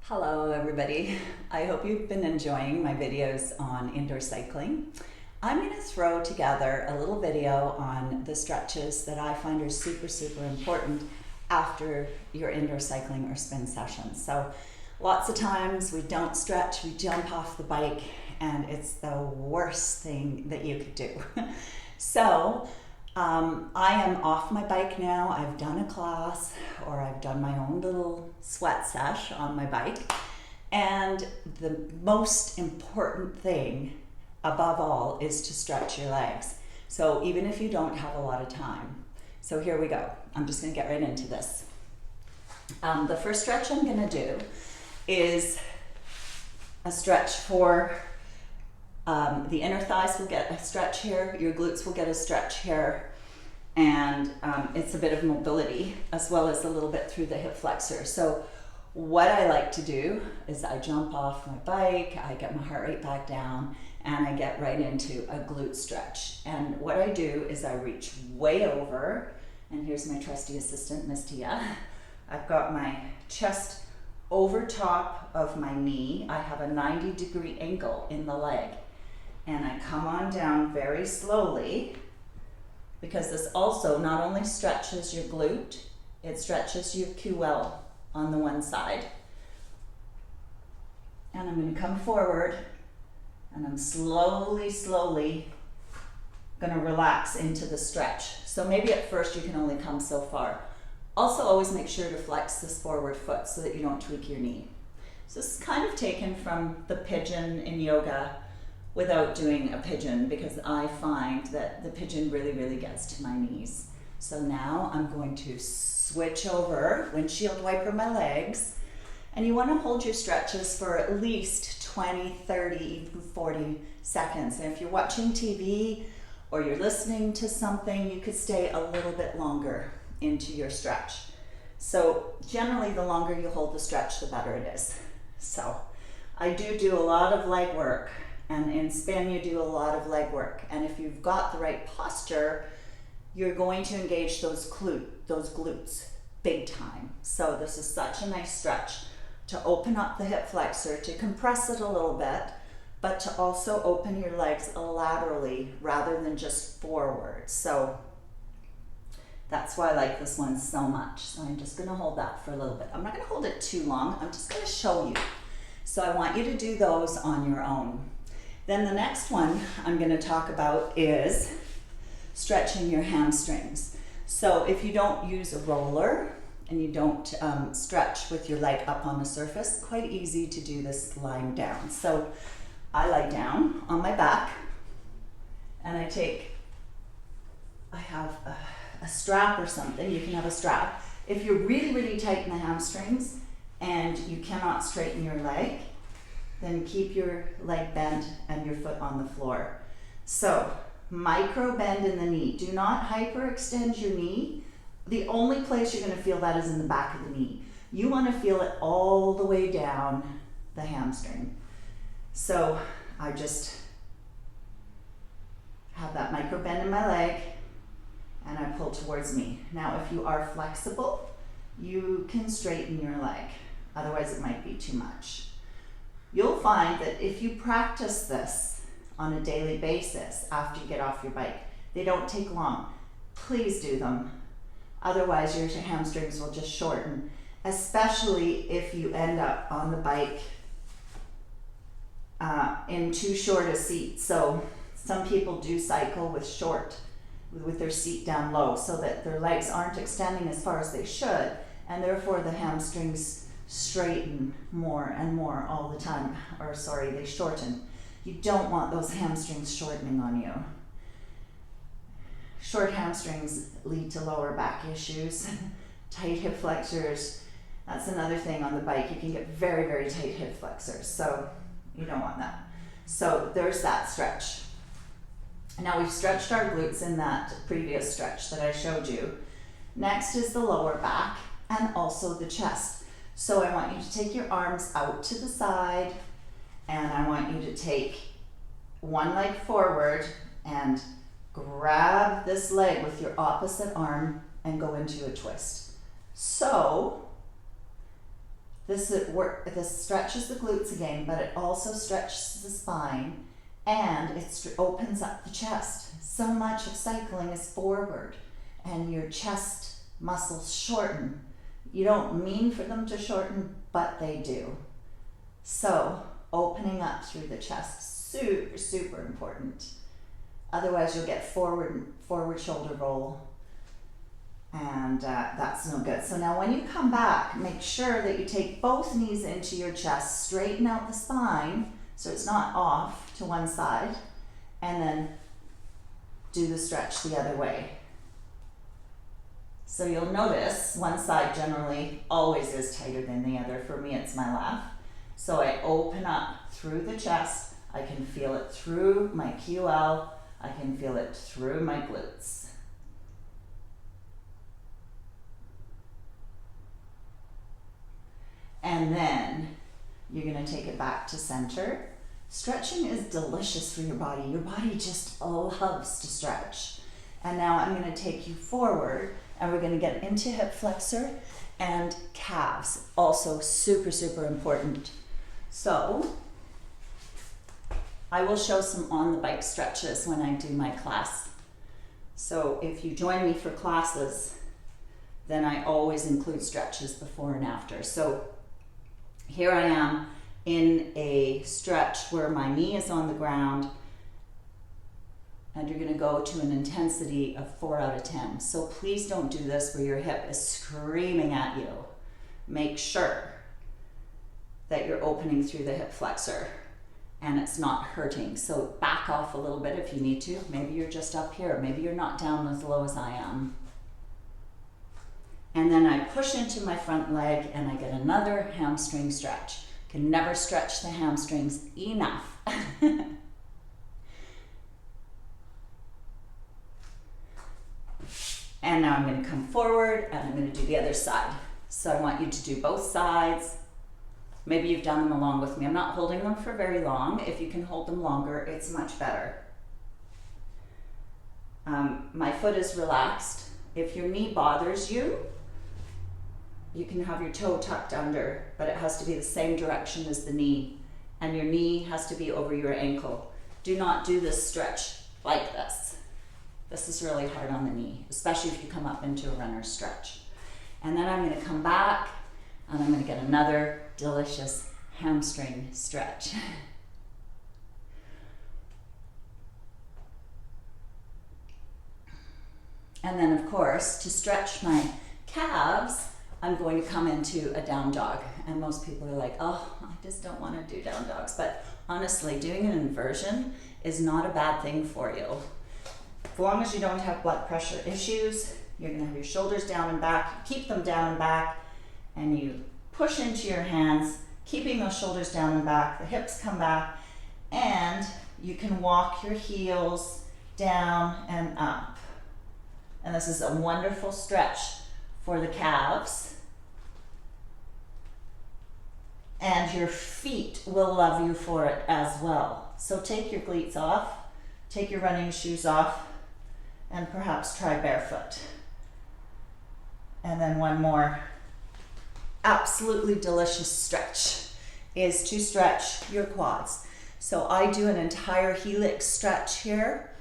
Hello everybody. I hope you've been enjoying my videos on indoor cycling. I'm going to throw together a little video on the stretches that I find are super important after your indoor cycling or spin sessions. So lots of times we don't stretch, we jump off the bike, and it's the worst thing that you could do. So I am off my bike now. I've done a class, or I've done my own little sweat sesh on my bike. And the most important thing above all is to stretch your legs. So even if you don't have a lot of time. So here we go. I'm just gonna get right into this. The first stretch I'm gonna do is a stretch for the inner thighs will get a stretch here, your glutes will get a stretch here, and it's a bit of mobility as well as a little bit through the hip flexor. So what I like to do is I jump off my bike, I get my heart rate back down, and I get right into a glute stretch. And what I do is I reach way over, and here's my trusty assistant, Miss Tia. I've got my chest over top of my knee. I have a 90-degree angle in the leg. And I come on down very slowly, because this also not only stretches your glute, it stretches your QL on the one side. And I'm going to come forward, and I'm slowly going to relax into the stretch. So maybe at first you can only come so far. Also always make sure to flex this forward foot so that you don't tweak your knee. So this is kind of taken from the pigeon in yoga, without doing a pigeon, because I find that the pigeon really gets to my knees. So now I'm going to switch over, windshield wiper my legs, and you want to hold your stretches for at least 20, 30, even 40 seconds. And if you're watching TV or you're listening to something, you could stay a little bit longer into your stretch. So generally the longer you hold the stretch, the better it is. So I do a lot of leg work. And in spin, you do a lot of leg work. And if you've got the right posture, you're going to engage those glutes big time. So this is such a nice stretch to open up the hip flexor, to compress it a little bit, but to also open your legs laterally rather than just forward. So that's why I like this one so much. So I'm just gonna hold that for a little bit. I'm not gonna hold it too long. I'm just gonna show you. So I want you to do those on your own. Then the next one I'm going to talk about is stretching your hamstrings. So if you don't use a roller and you don't stretch with your leg up on the surface, quite easy to do this lying down. So I lie down on my back, and I have a strap or something. You can have a strap. If you're really tight in the hamstrings and you cannot straighten your leg, then keep your leg bent and your foot on the floor. So micro bend in the knee. Do not hyperextend your knee. The only place you're going to feel that is in the back of the knee. You want to feel it all the way down the hamstring. So I just have that micro bend in my leg, and I pull towards me. Now if you are flexible, you can straighten your leg. Otherwise it might be too much. You'll find that if you practice this on a daily basis after you get off your bike, they don't take long. Please do them. Otherwise your hamstrings will just shorten, especially if you end up on the bike in too short a seat. So some people do cycle with their seat down low so that their legs aren't extending as far as they should, and therefore the hamstrings straighten more and more all the time, or sorry, they shorten. You don't want those hamstrings shortening on you. Short hamstrings lead to lower back issues, tight hip flexors. That's another thing on the bike. You can get very tight hip flexors, so you don't want that. So there's that stretch. Now we've stretched our glutes in that previous stretch that I showed you. Next is the lower back and also the chest. So I want you to take your arms out to the side, and I want you to take one leg forward and grab this leg with your opposite arm and go into a twist. So This stretches the glutes again, but it also stretches the spine and it opens up the chest. So much of cycling is forward and your chest muscles shorten. You don't mean for them to shorten, but they do. So opening up through the chest, super, super important. Otherwise you'll get forward shoulder roll, and that's no good. So now when you come back, make sure that you take both knees into your chest, straighten out the spine so it's not off to one side, and then do the stretch the other way. So you'll notice one side generally always is tighter than the other. For me, it's my left. So I open up through the chest. I can feel it through my QL. I can feel it through my glutes. And then you're going to take it back to center. Stretching is delicious for your body. Your body just loves to stretch. And now I'm going to take you forward and we're going to get into hip flexor and calves. Also super, super important. So I will show some on the bike stretches when I do my class. So if you join me for classes, then I always include stretches before and after. So here I am in a stretch where my knee is on the ground, and you're going to go to an intensity of 4 out of 10. So please don't do this where your hip is screaming at you. Make sure that you're opening through the hip flexor and it's not hurting. So back off a little bit if you need to. Maybe you're just up here. Maybe you're not down as low as I am. And then I push into my front leg and I get another hamstring stretch. Can never stretch the hamstrings enough. And now I'm going to come forward and I'm going to do the other side. So I want you to do both sides. Maybe you've done them along with me. I'm not holding them for very long. If you can hold them longer, it's much better. My foot is relaxed. If your knee bothers you, you can have your toe tucked under, but it has to be the same direction as the knee, and your knee has to be over your ankle. Do not do this stretch like this. This is really hard on the knee, especially if you come up into a runner's stretch. And then I'm going to come back and I'm going to get another delicious hamstring stretch. And then of course, to stretch my calves, I'm going to come into a down dog. And most people are like, oh, I just don't want to do down dogs. But honestly, doing an inversion is not a bad thing for you. As long as you don't have blood pressure issues, you're going to have your shoulders down and back. Keep them down and back, and you push into your hands, keeping those shoulders down and back. The hips come back, and you can walk your heels down and up. And this is a wonderful stretch for the calves. And your feet will love you for it as well. So take your cleats off, take your running shoes off, and perhaps try barefoot. And then one more absolutely delicious stretch is to stretch your quads. So I do an entire helix stretch here.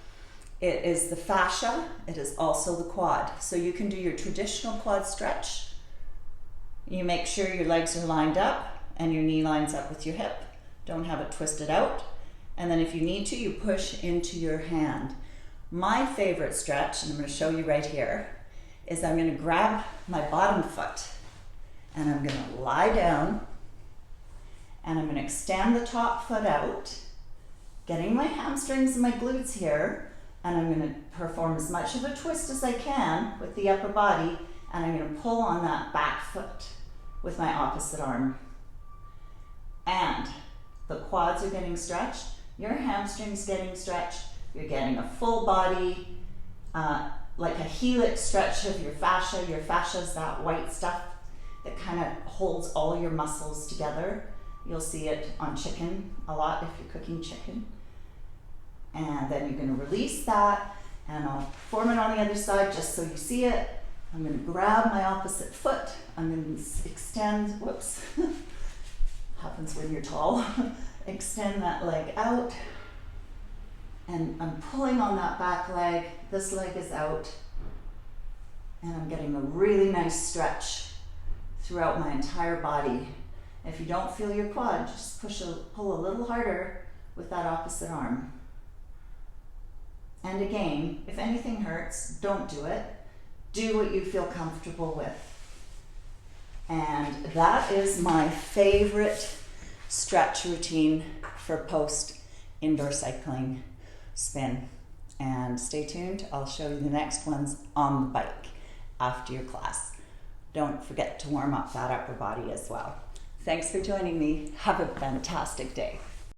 It is the fascia, it is also the quad. So you can do your traditional quad stretch. You make sure your legs are lined up and your knee lines up with your hip. Don't have it twisted out. And then if you need to, you push into your hand. My favorite stretch, and I'm going to show you right here, is I'm going to grab my bottom foot and I'm going to lie down and I'm going to extend the top foot out, getting my hamstrings and my glutes here, and I'm going to perform as much of a twist as I can with the upper body, and I'm going to pull on that back foot with my opposite arm. And the quads are getting stretched, your hamstrings getting stretched, you're getting a full body, like a helix stretch of your fascia. Your fascia is that white stuff that kind of holds all your muscles together. You'll see it on chicken a lot if you're cooking chicken. And then you're going to release that, and I'll form it on the other side just so you see it. I'm going to grab my opposite foot. I'm going to extend, whoops, happens when you're tall. Extend that leg out. And I'm pulling on that back leg. This leg is out. And I'm getting a really nice stretch throughout my entire body. If you don't feel your quad, just pull a little harder with that opposite arm. And again, if anything hurts, don't do it. Do what you feel comfortable with. And that is my favorite stretch routine for post indoor cycling spin. And stay tuned, I'll show you the next ones on the bike after your class. Don't forget to warm up that upper body as well. Thanks for joining me. Have a fantastic day.